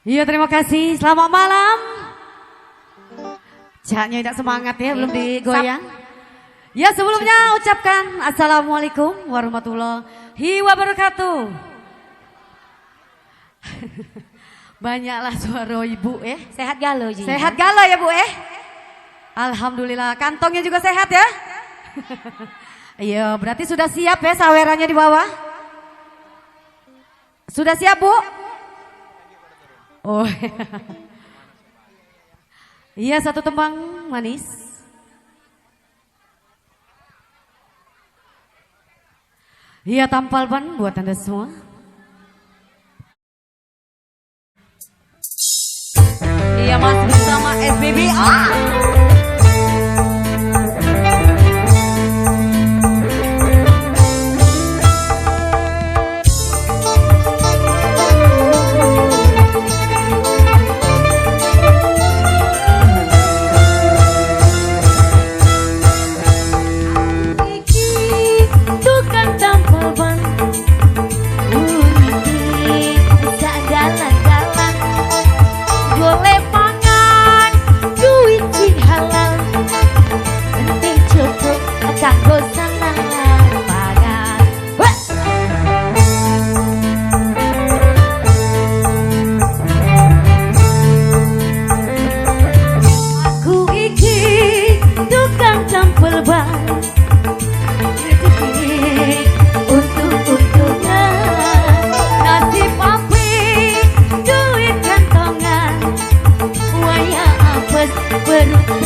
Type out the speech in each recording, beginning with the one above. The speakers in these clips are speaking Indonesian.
Iya, terima kasih. Selamat malam. Jaknya tidak semangat ya, belum digoyang. Ya, sebelumnya ucapkan Assalamualaikum warahmatullahi wabarakatuh. Banyaklah suara ibu ya. Sehat galau Ji. Sehat galau ya Bu Alhamdulillah, kantongnya juga sehat ya. Iya, berarti sudah siap ya sawerannya di bawah. Sudah siap Bu? Oh. Iya, satu tembang manis. Iya, tampal ban buat Anda semua. Iya, masih bersama SBB.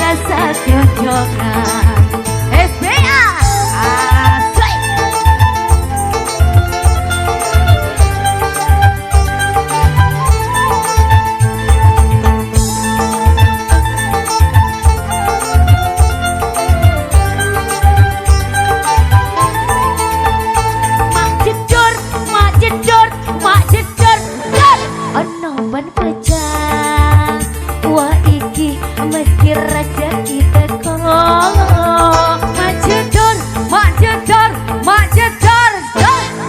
Rasa kejongan SBA asli. Mak jedor ono ban pecah. Wah iki meski raja kita kolong. Mak jedor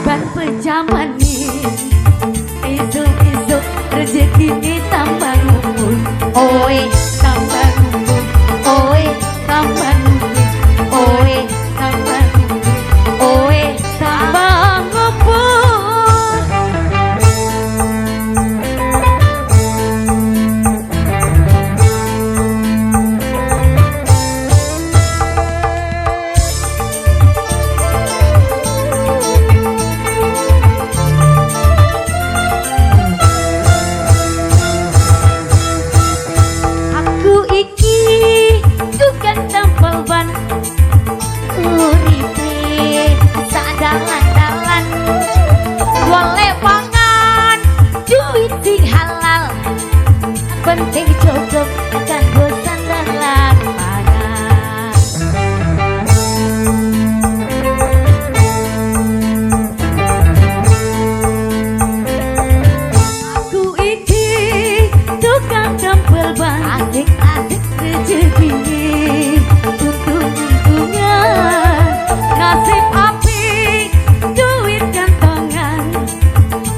ban pecah manis. Isu rezeki ini tambah ngumpul. Oi tambah ngumpul. Oi tambah ngumpul. Oi tambah ngumpul. Oi tambah ngumpul. Penting cukup kan bosan dalam pangan. Aku iki tukang tempel ban. Asik-asik rezeki untung-untungan. Nasib api duit kantongan.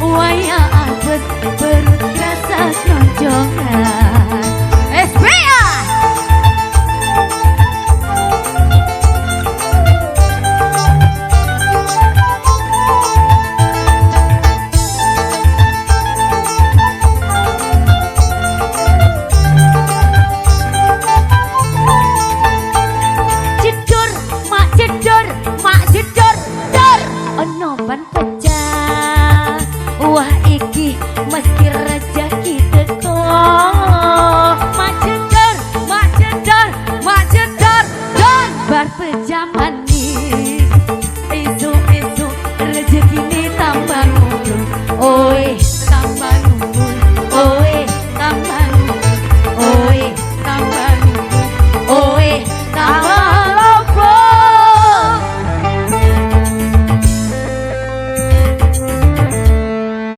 Waya apes perut rasa konjongan. Mak jedor, ono ban